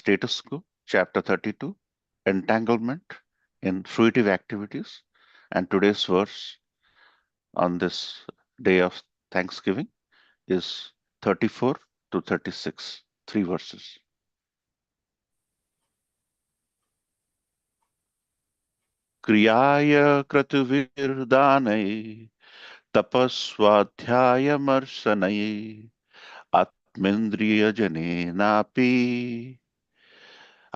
Status Quo, Chapter 32, Entanglement in Fruitive Activities. And today's verse on this day of Thanksgiving is 34 to 36, three verses. Kriyaya kratuvirdanai tapaswadhyayamarsanai atmendriyajanenapi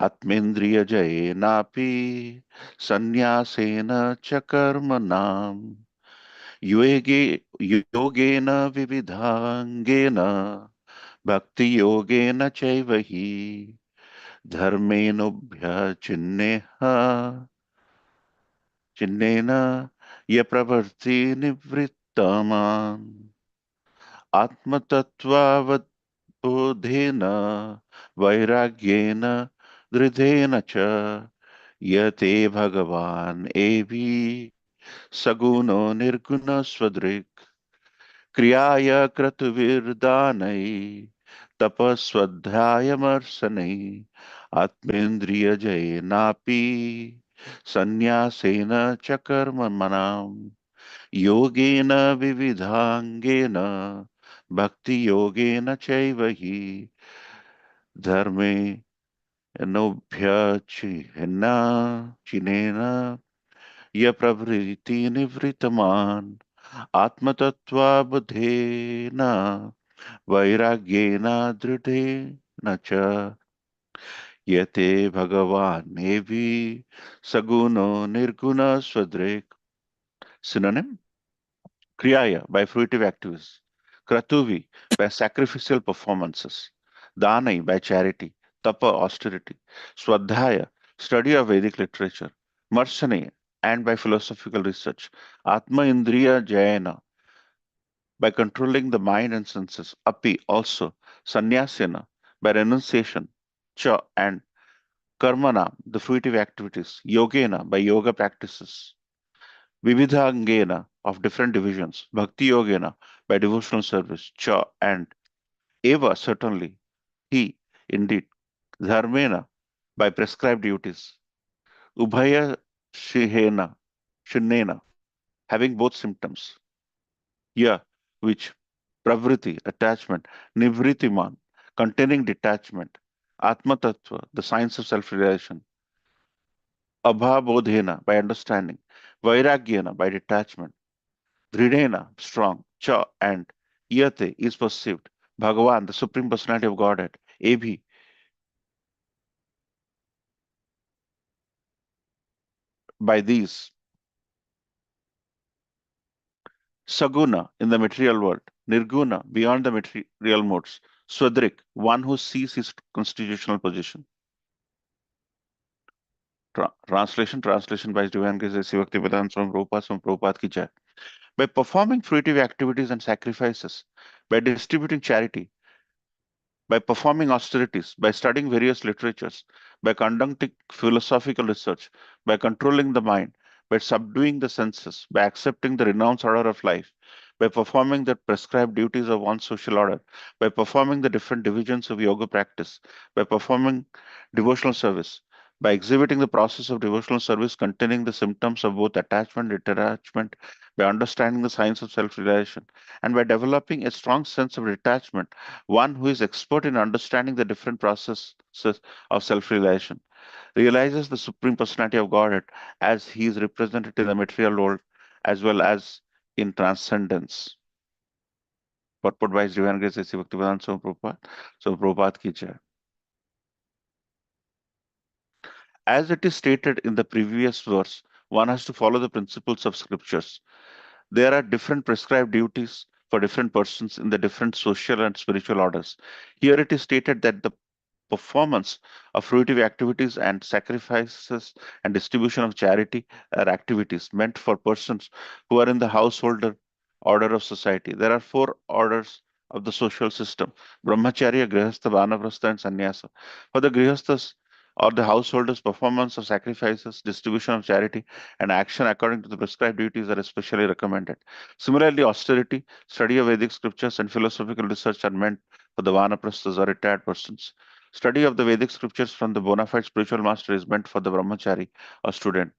आत्मेन्द्रियजयेनापि सन्न्यासेन च कर्मणाम् योगेन विविधाङ्गेन भक्तियोगेन चैव हि चिन्नेन य प्रवृत्ति निवृत्तमान् आत्मतत्त्वावबोधेन वैराग्येन दृढेन च यते भगवान् एवि सगुणो निर्गुण स्वदृक् क्रियाय क्रतुविर्दानै तपस्वध्यायमर्शनै आत्मेन्द्रियजयेनापि सन्न्यासेन च कर्मणाम् योगेन विविधाङ्गेन भक्तियोगेन चैव हि धर्मे चिनेन य प्रवृत्ति निवृत्तमान् आत्मतत्त्वाबुद्धेन वैराग्येन दृढेन च यते भगवान् एवि सगुणो निर्गुण स्वदृक्. Synonym: Kriyaya by fruitive activities, Kratuvi by sacrificial performances, Danai by charity, Tapa austerity, Swadhyaya study of Vedic literature, Marsane and by philosophical research, Atma Indriya Jayana by controlling the mind and senses, Api also, Sannyasena by renunciation, Cha and Karmana the fruitive activities, Yogena by yoga practices, Vividhangena of different divisions, Bhakti Yogena by devotional service, Cha and Eva certainly, he indeed, Dharmena by prescribed duties, Ubhaya Shihena, Shinnena, having both symptoms, Ya, which Pravriti, attachment, Nivritiman, containing detachment, Atma Tattva, the science of self-realization, Abhabodhena by understanding, Vairagyena by detachment, Dridena, strong, Cha and Yate is perceived, Bhagavan, the Supreme Personality of Godhead, Abhi, by these, Saguna in the material world, Nirguna beyond the material modes, Swadrik, one who sees his constitutional position. Translation by His Divine Grace Sivaktivedanta from Prabhupada Ki Jai. By performing fruitive activities and sacrifices, by distributing charity, by performing austerities, by studying various literatures, by conducting philosophical research, by controlling the mind, by subduing the senses, by accepting the renounced order of life, by performing the prescribed duties of one's social order, by performing the different divisions of yoga practice, by performing devotional service, by exhibiting the process of devotional service containing the symptoms of both attachment and detachment, by understanding the science of self-realization, and by developing a strong sense of detachment, one who is expert in understanding the different processes of self-realization, realizes the Supreme Personality of Godhead as he is represented in the material world as well as in transcendence. Purport by His Divine Grace A.C. Bhaktivedanta Swami Prabhupada. So Prabhupada Ki Jai. As it is stated in the previous verse, one has to follow the principles of scriptures. There are different prescribed duties for different persons in the different social and spiritual orders. Here it is stated that the performance of fruitive activities and sacrifices and distribution of charity are activities meant for persons who are in the householder order of society. There are four orders of the social system: Brahmacharya, Grihastha, Vanaprastha, and Sannyasa. For the Grihasthas or the householders, performance of sacrifices, distribution of charity, and action according to the prescribed duties are especially recommended. Similarly, austerity, study of Vedic scriptures, and philosophical research are meant for the Vanaprasthas or retired persons. Study of the Vedic scriptures from the bona fide spiritual master is meant for the brahmachari or student.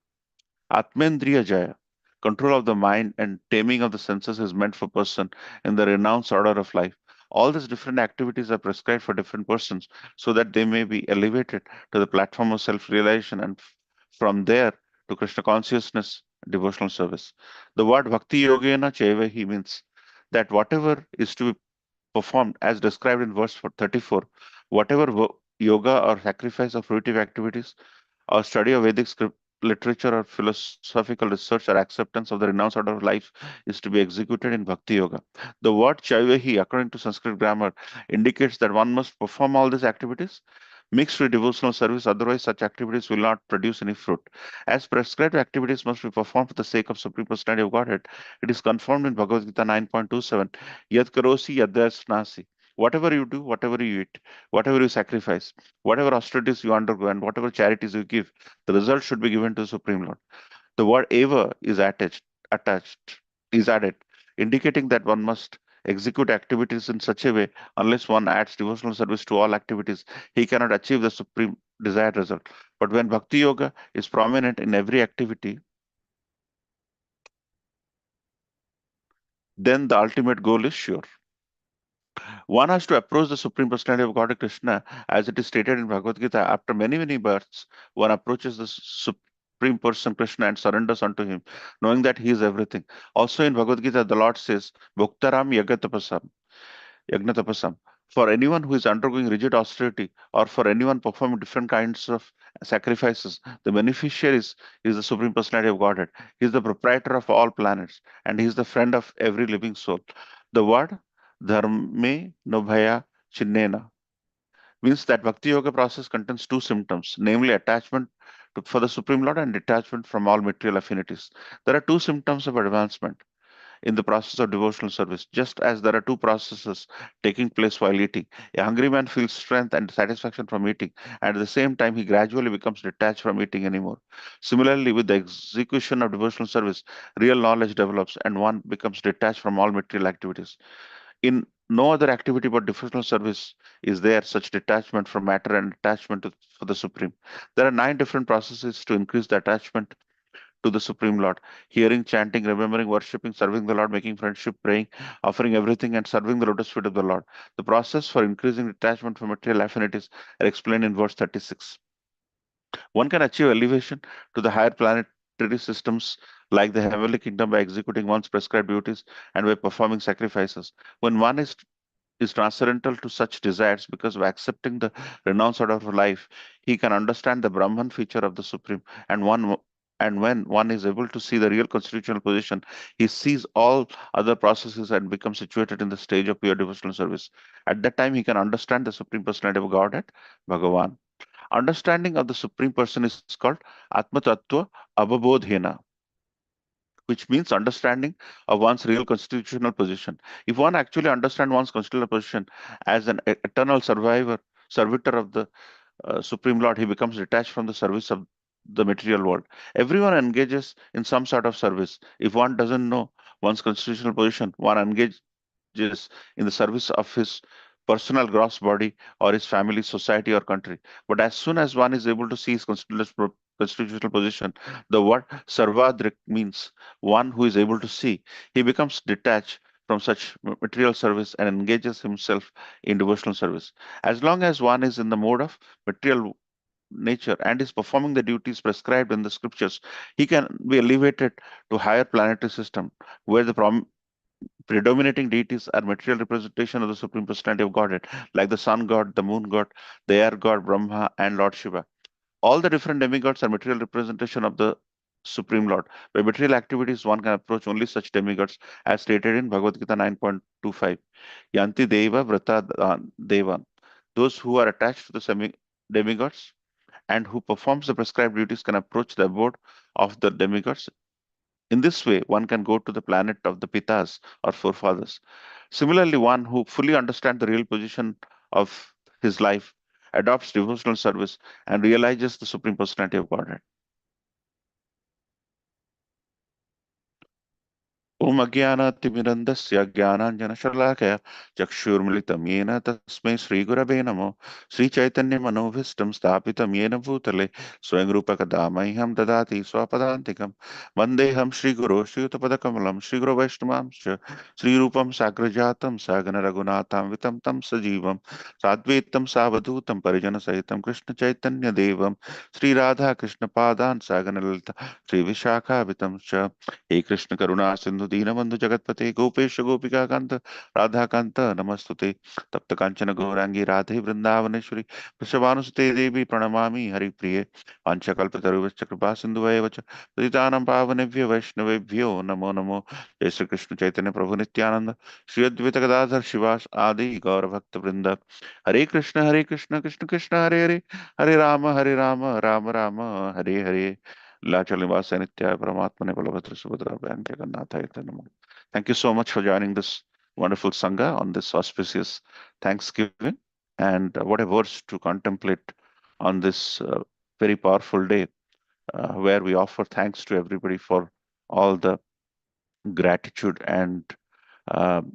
Atmendriya Jaya, control of the mind and taming of the senses is meant for person in the renounced order of life. All these different activities are prescribed for different persons so that they may be elevated to the platform of self-realization and from there to Krishna consciousness, devotional service. The word Bhakti Yogena Chaivahi means that whatever is to be performed as described in verse 34, whatever yoga or sacrifice of fruitive activities or study of Vedic script, literature or philosophical research or acceptance of the renounced order of life is to be executed in Bhakti Yoga. The word Chaivahi, according to Sanskrit grammar, indicates that one must perform all these activities mixed with devotional service, otherwise, such activities will not produce any fruit. As prescribed activities must be performed for the sake of Supreme Personality of Godhead, it is confirmed in Bhagavad Gita 9.27 Yad karosi yadasnasi. Whatever you do, whatever you eat, whatever you sacrifice, whatever austerities you undergo, and whatever charities you give, the result should be given to the Supreme Lord. The word eva is attached, is added, indicating that one must execute activities in such a way, unless one adds devotional service to all activities, he cannot achieve the supreme desired result. But when Bhakti Yoga is prominent in every activity, then the ultimate goal is sure. One has to approach the Supreme Personality of God Krishna as it is stated in Bhagavad Gita. After many, many births, one approaches the Supreme Person Krishna and surrenders unto him, knowing that he is everything. Also in Bhagavad Gita, the Lord says, Bhuktaram Yagnatapasam. For anyone who is undergoing rigid austerity or for anyone performing different kinds of sacrifices, the beneficiary is the Supreme Personality of Godhead. He is the proprietor of all planets and he is the friend of every living soul. The word dharme nobhaya chinnena means that Bhakti Yoga process contains two symptoms, namely attachment for the Supreme Lord and detachment from all material affinities. There are two symptoms of advancement in the process of devotional service, just as there are two processes taking place while eating. A hungry man feels strength and satisfaction from eating, and at the same time, he gradually becomes detached from eating anymore. Similarly, with the execution of devotional service, real knowledge develops, and one becomes detached from all material activities. In no other activity but devotional service is there such detachment from matter and attachment for the Supreme. There are 9 different processes to increase the attachment to the Supreme Lord. Hearing, chanting, remembering, worshipping, serving the Lord, making friendship, praying, offering everything, and serving the lotus feet of the Lord. The process for increasing detachment from material affinities are explained in verse 36. One can achieve elevation to the higher planetary systems like the heavenly kingdom by executing one's prescribed duties and by performing sacrifices. When one is transcendental to such desires because of accepting the renounced order of life, he can understand the Brahman feature of the Supreme. And when one is able to see the real constitutional position, he sees all other processes and becomes situated in the stage of pure devotional service. At that time, he can understand the Supreme Personality of Godhead, Bhagavan. Understanding of the Supreme Person is called Atma Tattva Avabodhena, which means understanding of one's real constitutional position. If one actually understands one's constitutional position as an eternal servitor of the Supreme Lord, he becomes detached from the service of the material world. Everyone engages in some sort of service. If one doesn't know one's constitutional position, one engages in the service of his personal gross body or his family, society, or country. But as soon as one is able to see his constitutional position, the word sarvadrik means one who is able to see. He becomes detached from such material service and engages himself in devotional service. As long as one is in the mode of material nature and is performing the duties prescribed in the scriptures, he can be elevated to higher planetary system where the predominating deities are material representation of the Supreme Personality of Godhead, like the Sun God, the Moon God, the Air God, Brahma, and Lord Shiva. All the different demigods are material representation of the Supreme Lord. By material activities, one can approach only such demigods as stated in Bhagavad Gita 9.25. Yanti Deva Vrata Devan. Those who are attached to the demigods and who performs the prescribed duties can approach the abode of the demigods. In this way, one can go to the planet of the Pitas or forefathers. Similarly, one who fully understands the real position of his life adopts devotional service and realizes the Supreme Personality of Godhead. ओम अज्ञानातिमिरन्दस्य ज्ञानाञ्जनशलाकया चक्षुर्मिलितं येन तस्मै श्रीगुरवे नमो श्रीचैतन्यमनोभीष्टं स्थापितं येन भूतले स्वयं रूपकदा मह्यं ददाति स्वपदान्तिकं वन्देऽहं श्रीगुरो श्रीयुतपदकमलं श्रीगुरो वैष्णवांश्च श्रीरूपं साग्रजातं सहगणरघुनाथां वितं तं सजीवं साद्वैतं सावधूतं परिजनसहितं कृष्णचैतन्यदेवं श्रीराधाकृष्णपादान् सहगणललिता श्रीविशाखावितं च हे कृष्ण करुणा सिंधु दीनबंधु जगतपते गोपेश गोपिका कांत राधा कांत नमस्तुते तप्त कांचन गौरांगी राधे वृंदावनेश्वरी वृषभानुसुते देवी प्रणमामि हरिप्रिये पांचकल्पतरुश्च कृपा सिन्धुवैव च पतितानां पावनेभ्यो वैष्णवेभ्यो नमो नमो जय श्री कृष्ण चैतन्य प्रभु नित्यानंद श्री अद्वैत गदाधर शिवास आदि गौर भक्त वृंद हरे Krishna Krishna Krishna Hare Hare Hare Ram Ram Ram Hare Hare Lachal Nivas Nitya Paramatmane Balabhadra Subhadra Bhyan Jagannatha Namo. Thank you so much for joining this wonderful Sangha on this auspicious Thanksgiving. And what a words to contemplate on this very powerful day where we offer thanks to everybody for all the gratitude and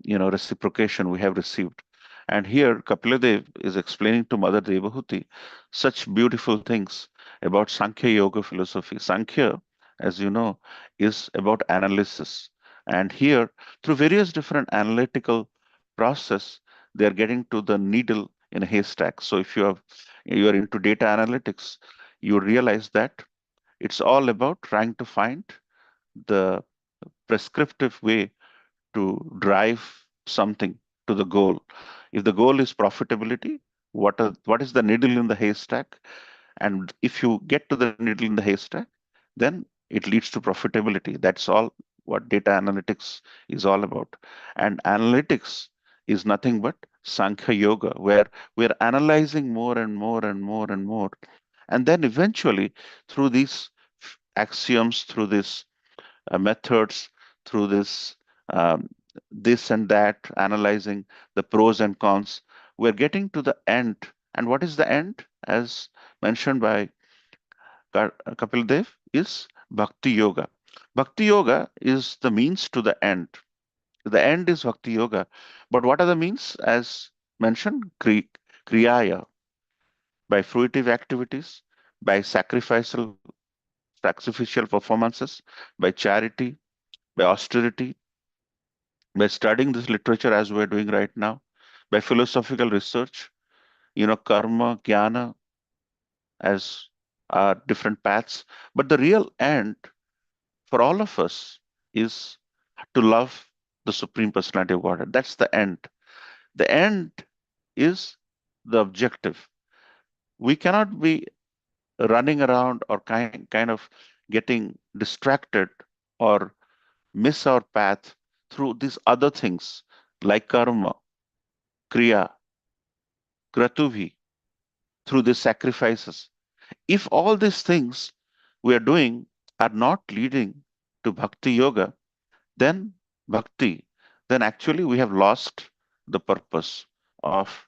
reciprocation we have received. And here Kapiladev is explaining to Mother Devahuti such beautiful things about Sankhya Yoga philosophy. Sankhya, as you know, is about analysis. And here, through various different analytical process, they are getting to the needle in a haystack. So if you are into data analytics, you realize that it's all about trying to find the prescriptive way to drive something to the goal. If the goal is profitability, what is the needle in the haystack? And if you get to the needle in the haystack, then it leads to profitability. That's all what data analytics is all about. And analytics is nothing but Sankhya Yoga, where we're analyzing more and more and more and more. And then eventually, through these axioms, through these methods, through this and that, analyzing the pros and cons, we're getting to the end. And what is the end? As mentioned by Kapil Dev, is Bhakti Yoga. Bhakti Yoga is the means to the end. The end is Bhakti Yoga. But what are the means? As mentioned, Kriyaya, by fruitive activities, by sacrificial performances, by charity, by austerity, by studying this literature as we're doing right now, by philosophical research, karma, jnana as different paths. But the real end for all of us is to love the Supreme Personality of Godhead. That's the end. The end is the objective. We cannot be running around or kind of getting distracted or miss our path through these other things like karma, kriya, kratuvi, through these sacrifices. If all these things we are doing are not leading to bhakti yoga, then bhakti, then actually we have lost the purpose of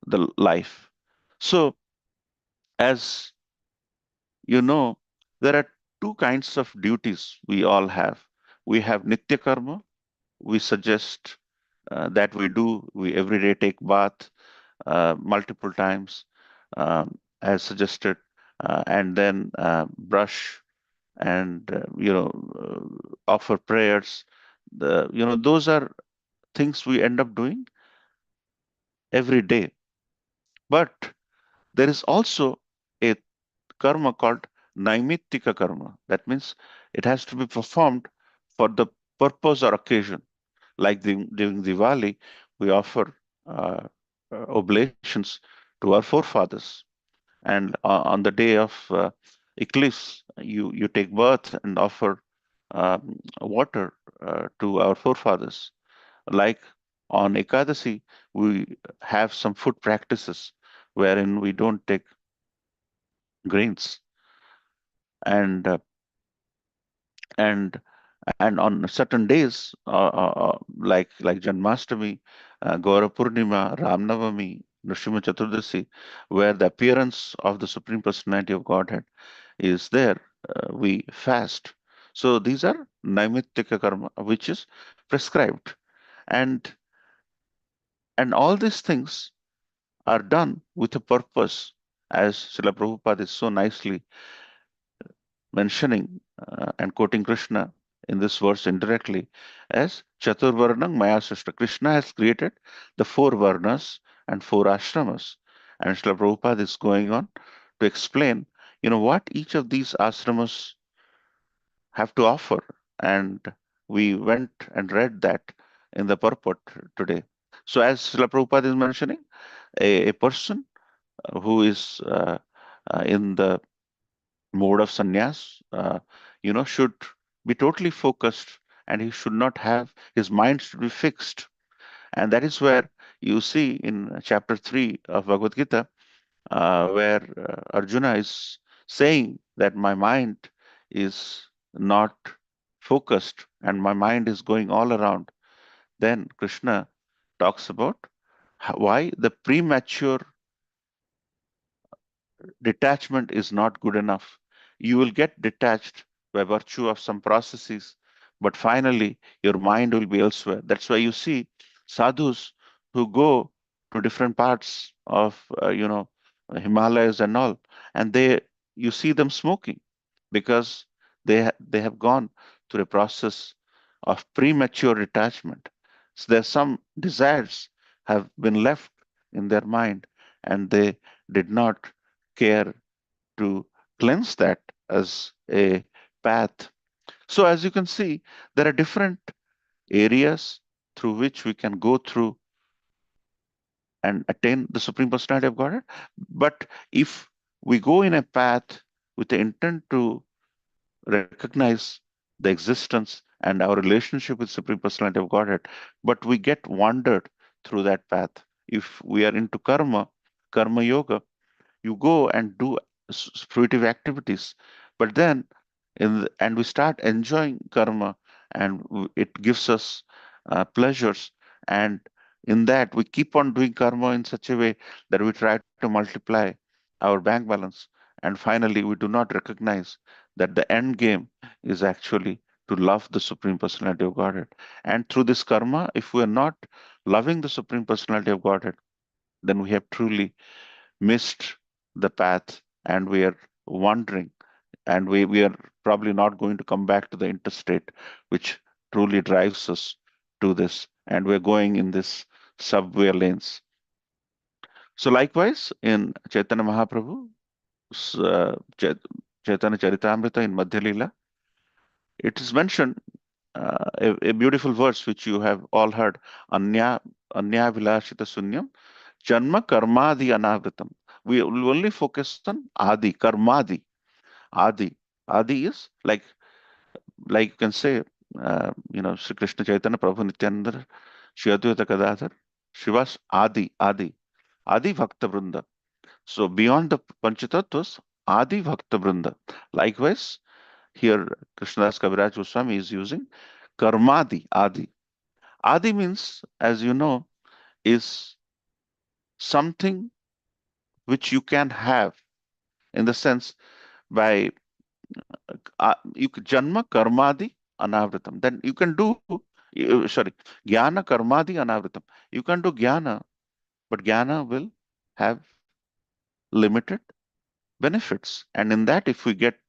the life. So, as you know, there are two kinds of duties we all have. We have nitya karma. We suggest that we every day take bath multiple times, as suggested, and then brush and offer prayers. Those are things we end up doing every day. But there is also a karma called naimittika karma. That means it has to be performed for the purpose or occasion. Like during Diwali, we offer oblations to our forefathers, and on the day of eclipse, you take birth and offer water to our forefathers. Like on Ekadasi, we have some food practices wherein we don't take grains, and and and on certain days, like Janmashtami, Gaura Purnima, Ramnavami, Nrsimha Chaturdasi, where the appearance of the Supreme Personality of Godhead is there, we fast. So these are naimittika karma, which is prescribed. And all these things are done with a purpose, as Srila Prabhupada is so nicely mentioning and quoting Krishna in this verse indirectly as Chaturvarnang Maya Srishta. Krishna has created the four varnas and four ashramas. And Srila Prabhupada is going on to explain, what each of these ashramas have to offer. And we went and read that in the purport today. So as Srila Prabhupada is mentioning, a person who is in the mode of sannyas, should be totally focused, and he should not have his mind should be fixed. And that is where you see in chapter 3 of Bhagavad Gita, where Arjuna is saying that my mind is not focused and my mind is going all around. Then Krishna talks about why the premature detachment is not good enough. You will get detached by virtue of some processes, but finally your mind will be elsewhere. That's why you see sadhus who go to different parts of, Himalayas and all, and you see them smoking because they have gone through a process of premature detachment. So there's some desires have been left in their mind, and they did not care to cleanse that as a path. So, as you can see, there are different areas through which we can go through and attain the Supreme Personality of Godhead. But if we go in a path with the intent to recognize the existence and our relationship with Supreme Personality of Godhead, but we get wandered through that path. If we are into karma yoga, you go and do fruitive activities, but then and we start enjoying karma, and it gives us pleasures, and in that we keep on doing karma in such a way that we try to multiply our bank balance, and finally we do not recognize that the end game is actually to love the Supreme Personality of Godhead. And through this karma, if we are not loving the Supreme Personality of Godhead, then we have truly missed the path, and we are wandering, and we are probably not going to come back to the interstate which truly drives us to this, and we're going in this subway lanes. So likewise in Chaitanya Mahaprabhu, Chaitanya Charitamrita in Madhya Lila, it is mentioned a beautiful verse which you have all heard: anya anya vilashita sunyam janma karmadi anavritam. We will only focus on adi, karmadi, adi. Adi is like you can say, Sri Krishna Chaitanya Prabhu Nityananda Shri Advaita Gadadhar Shivas Adi Bhakta Vrinda. So beyond the Panchatattwas, Adi Bhakta Vrinda. Likewise, here Krishnadas Kaviraj Goswami is using Karmadi, Adi. Adi means, as you know, is something which you can have, in the sense by Janma Karmadi Anavritam. Then you can do, sorry, Jnana Karmadi Anavritam. You can do Jnana, but Jnana will have limited benefits. And in that, if we get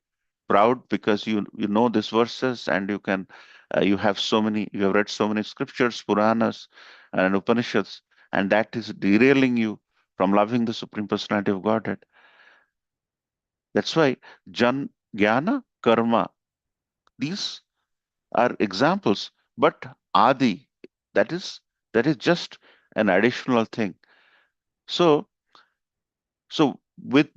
proud because you know these verses, and you have read so many scriptures, Puranas and Upanishads, and that is derailing you from loving the Supreme Personality of Godhead. That's why Jnana, Karma, these are examples, but Adi, that is just an additional thing. So so with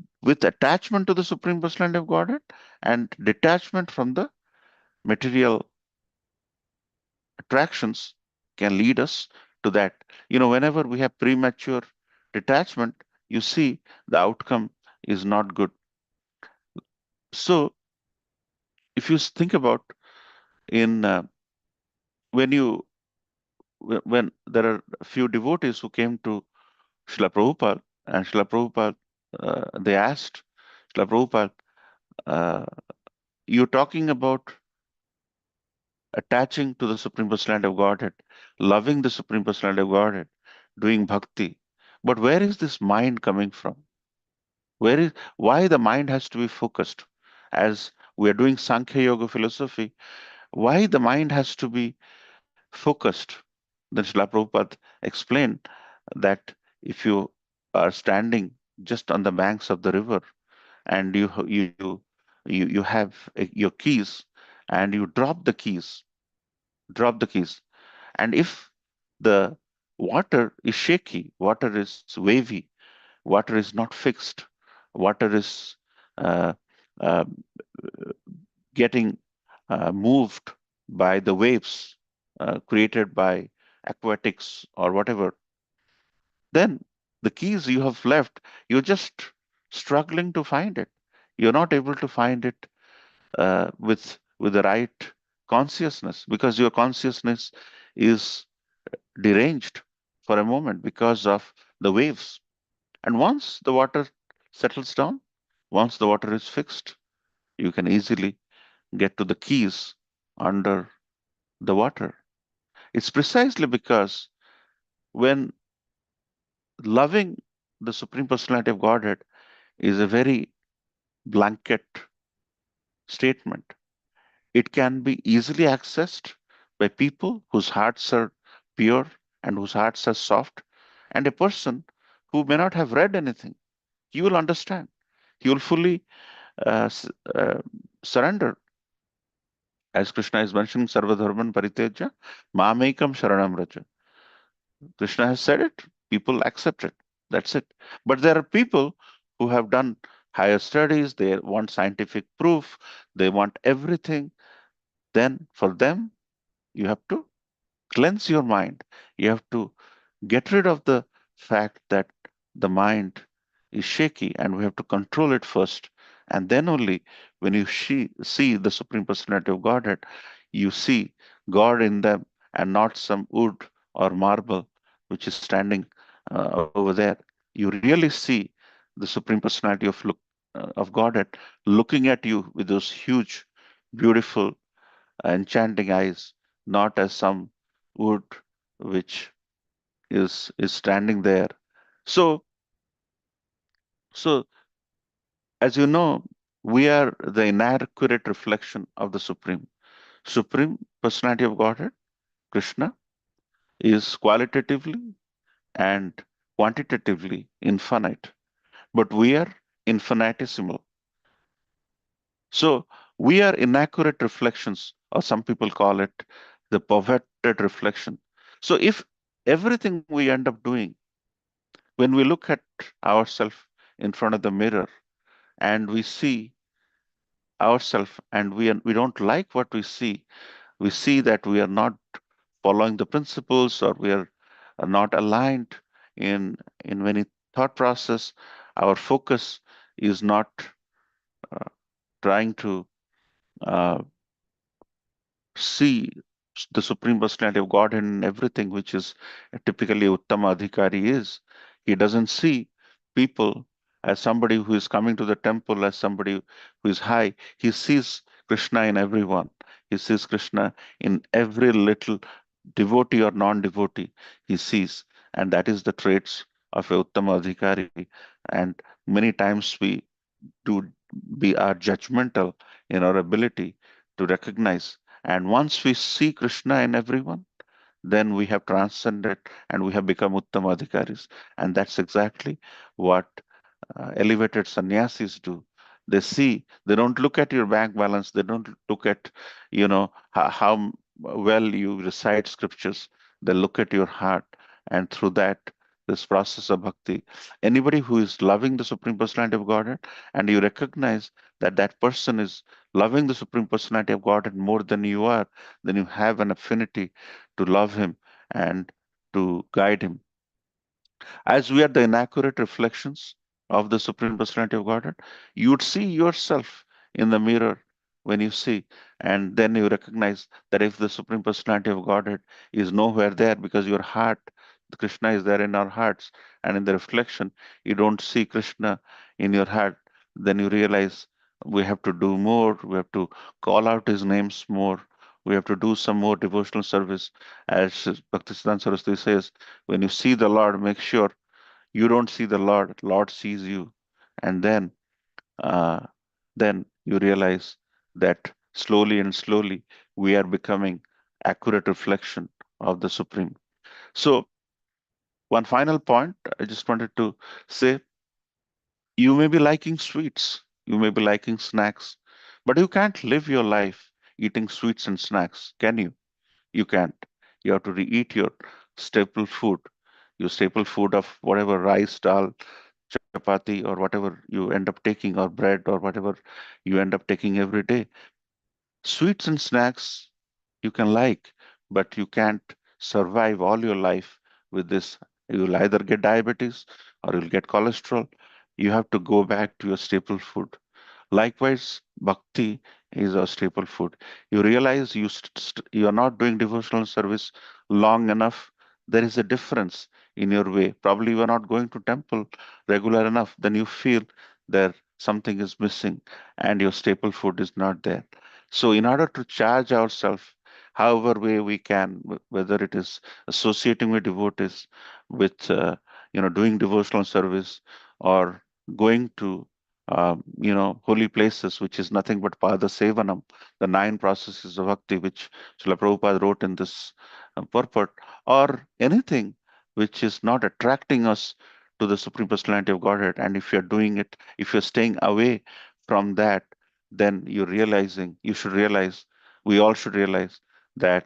attachment to the Supreme Personality of Godhead and detachment from the material attractions can lead us to that. Whenever we have premature detachment, you see the outcome is not good. So if you think about in when you when there are a few devotees who came to Srila Prabhupada, and Srila Prabhupada, they asked Srila Prabhupada, uh, you're talking about attaching to the Supreme Personality of Godhead, loving the Supreme Personality of Godhead, doing bhakti. But where is this mind coming from? Why the mind has to be focused? As we are doing Sankhya Yoga philosophy, why the mind has to be focused? Then Srila Prabhupada explained that if you are standing just on the banks of the river and you have your keys and you drop the keys, and if the water is shaky, water is wavy, water is not fixed, water is uh, uh, getting moved by the waves created by aquatics or whatever, then the keys you have left, you're just struggling to find it. You're not able to find it with the right consciousness, because your consciousness is deranged for a moment because of the waves. And once the water settles down, once the water is fixed, you can easily get to the keys under the water. It's precisely because when loving the Supreme Personality of Godhead is a very blanket statement, it can be easily accessed by people whose hearts are pure and whose hearts are soft, and a person who may not have read anything. He will understand. He will fully uh, s- uh, surrender. As Krishna is mentioning, Sarvadharman Pariteja, Mamekam Sharanam Raja. Krishna has said it, people accept it. That's it. But there are people who have done higher studies, they want scientific proof, they want everything. Then for them, you have to cleanse your mind. You have to get rid of the fact that the mind is shaky and we have to control it first. And then only when you see the Supreme Personality of Godhead, you see God in them and not some wood or marble which is standing over there. You really see the Supreme Personality of Godhead looking at you with those huge, beautiful, enchanting eyes, not as some wood which is standing there. So so as you know, we are the inaccurate reflection of the Supreme Personality of Godhead. Krishna is qualitatively and quantitatively infinite, but we are infinitesimal. So we are inaccurate reflections, or some people call it the perverted reflection. So if everything we end up doing when we look at ourselves in front of the mirror and we see ourselves and we don't like what we see that we are not following the principles or are not aligned in many thought process. Our focus is not uh, trying to uh, see the Supreme Personality of God in everything, which is typically Uttama Adhikari is. He doesn't see people as somebody who is coming to the temple, as somebody who is high. He sees Krishna in everyone. He sees Krishna in every little devotee or non-devotee he sees. And that is the traits of a Uttama Adhikari. And many times do we are judgmental in our ability to recognize. And once we see Krishna in everyone, then we have transcended and we have become Uttama Adhikaris. And that's exactly what elevated sannyasis do. They don't look at your bank balance, they don't look at, how well you recite scriptures. They look at your heart, and through that, this process of bhakti, anybody who is loving the Supreme Personality of Godhead, and you recognize that that person is loving the Supreme Personality of Godhead more than you are, then you have an affinity to love him and to guide him. As we are the inaccurate reflections of the Supreme Personality of Godhead, you would see yourself in the mirror when you see, and then you recognize that if the Supreme Personality of Godhead is nowhere there because your heart, Krishna is there in our hearts, and in the reflection, you don't see Krishna in your heart, then you realize we have to do more, we have to call out his names more, We have to do some more devotional service. As Bhaktisiddhanta Saraswati says, when you see the Lord, make sure you don't see the Lord, Lord sees you. And uh, then you realize that slowly and slowly we are becoming accurate reflection of the Supreme. So one final point I just wanted to say, you may be liking sweets, you may be liking snacks, but you can't live your life eating sweets and snacks, can you? You can't. You have to eat your staple food, your staple food of whatever rice, dal, chapati, or whatever you end up taking, or bread, or whatever you end up taking every day. Sweets and snacks you can like, but you can't survive all your life with this. You'll either get diabetes or you'll get cholesterol. You have to go back to your staple food. Likewise, bhakti is a staple food. You realize you are not doing devotional service long enough. There is a difference in your way. Probably you are not going to temple regular enough. Then you feel that something is missing and your staple food is not there. So, in order to charge ourselves, however way we can, whether it is associating with devotees, with doing devotional service, or going to holy places, which is nothing but Pada Sevanam, the nine processes of bhakti, which Srila Prabhupada wrote in this purport, or anything which is not attracting us to the Supreme Personality of Godhead. And if you're doing it, if you're staying away from that, then you should realize, we all should realize that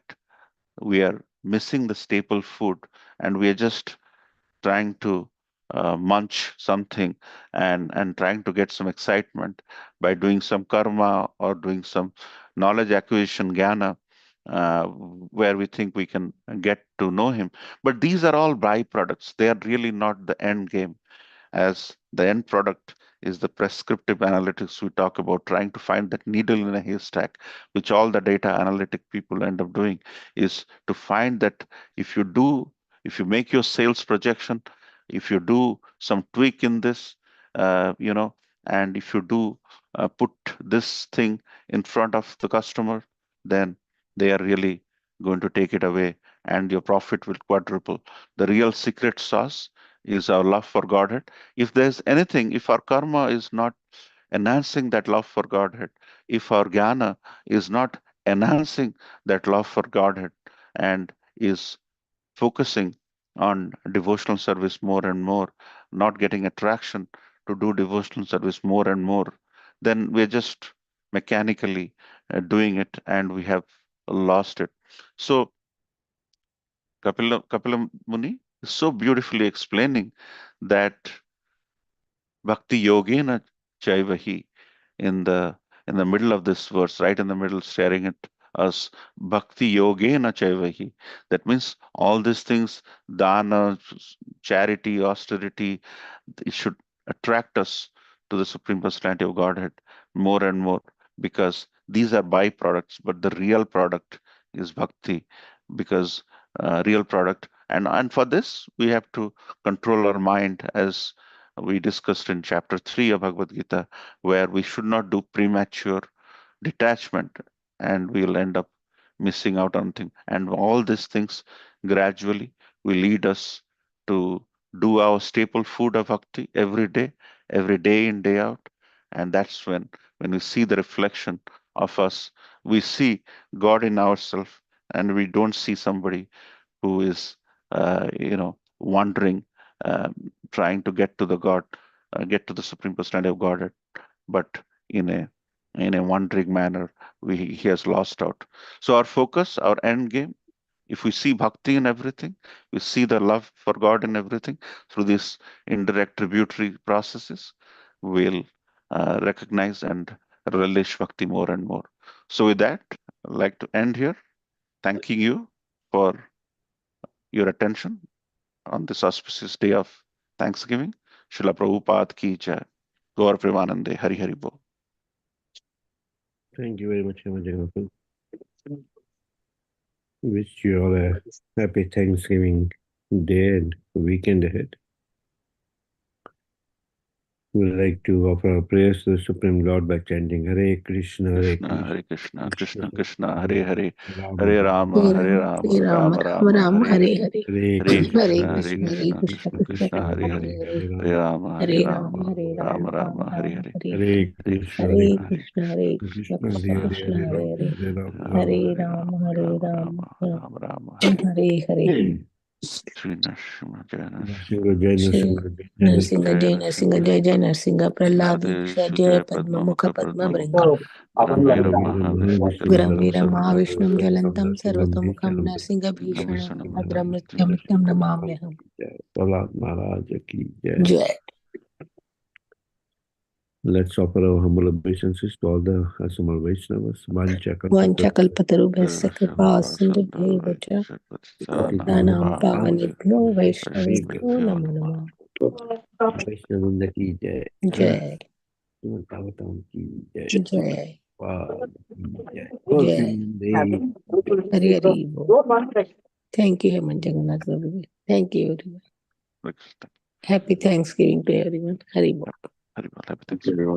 we are missing the staple food and we are just trying to munch something and trying to get some excitement by doing some karma or doing some knowledge acquisition jnana, where we think we can get to know him. But these are all byproducts. They are really not the end game, as the end product is the prescriptive analytics we talk about, trying to find that needle in a haystack, which all the data analytic people end up doing, is to find that if you do, if you make your sales projection, if you do some tweak in this, and if you do put this thing in front of the customer, then they are really going to take it away and your profit will quadruple. The real secret sauce is our love for Godhead. If there's anything, if our karma is not enhancing that love for Godhead, if our jnana is not enhancing that love for Godhead and is focusing on devotional service more and more, not getting attraction to do devotional service more and more, then we're just mechanically doing it and we have lost it. So Kapila Muni is so beautifully explaining that Bhakti Yogena Chaivahi in the middle of this verse, right in the middle, staring at us, Bhakti Yogena Chaivahi. That means all these things, dana, charity, austerity, it should attract us to the Supreme Personality of Godhead more and more, because these are byproducts, but the real product is bhakti, because real product. And for this, we have to control our mind, as we discussed in chapter 3 of Bhagavad Gita, where we should not do premature detachment and we'll end up missing out on things. And all these things gradually will lead us to do our staple food of bhakti every day in, day out. And that's when we see the reflection of us, we see God in ourselves, and we don't see somebody who is, wandering, trying to get to the God, get to the Supreme Personality of Godhead, but in a wandering manner, he has lost out. So our focus, our end game, if we see bhakti in everything, we see the love for God in everything through these indirect tributary processes, we'll recognize and relish bhakti more and more. So with that, I'd like to end here, thanking you for your attention on this auspicious day of Thanksgiving. Srila Prabhupada ki jai. Gaur Premanande. Hari Hari Bol. Thank you very much, Uncle. Wish you all a happy Thanksgiving day and weekend ahead. We would like to offer our prayers to the Supreme Lord by chanting Hare Krishna, Hare Hare Krishna, Krishna, Krishna Krishna Krishna, Hare Hare Hare, Rama, Hare Rama, Rama, Hare Hare Ram, Rama, Hare Ram, Rama Ram Rama, Ram, Hare Hare Hare, Hare. Hare Hare Hare Krishna, Krishna, Hare Krishna, Hare Hare Krishna, Krishna, Krishna Krishna Krishna, Krishna, Hare Hare Hare, Hare. Hare Rama, Hare Hare Ram, Rama, Hare Ram, Rama Ram Rama, Hare Ram, Hare, Hare Hare. Hare Hare Krishna, Krishna, Hare Hare Hare Krishna, Krishna, Hare Krishna, Krishna, Krishna Hare Krishna, Hare Hare Rama, Hare. Hare Rama, Hare Rama. Rama, Hare Hare Ram, Rama, Hare Rama Ram, Rama, Ram. Rama Rama, Hare Hare. Hare Hare. Sri Nrsimha Jai Nrsimha, Narasimha, Jai Shri Narasimha, Jai Narasimha, Narasimha. Jai Jai Narasimha, Nrsimha, Jai Jai Narasimha, Prahlad Viksha, Prahladesh Jai Jai Padma Padma Mukha Mukha Padma Padma Bringa. Mukha, Viram Veera Veera Mahavishnu Viram Mahavishnu Veeram Jalatam Sarvatam Mahavishnu Sarvatam Jalantam Narsimham Sarvatomukham Bhisham Narsinga Bhishanam Namaskar Bhadram Namaste. Nityam Nityam Namamyaham. Prahlad Maharaj ki jai. Jai. Let's offer our humble obeisances to all the Asamal Vaishnavas. Vancha Vancha kalpataru. kalpatarubhyasya kripa sindhubhyeva cha patithanam pavanebhyo Vaishnavebhyo namo namah. Vaishnavanda ki jai. Jai. Bhagavatam ki jai. Jai. Pad ki jai. Jai. Govinda. Hari Hari Bol. Thank you, Hemant Jagannath Prabhu. Thank you, everyone. Happy Thanksgiving to everyone. Hari Bol. Happy Thanksgiving.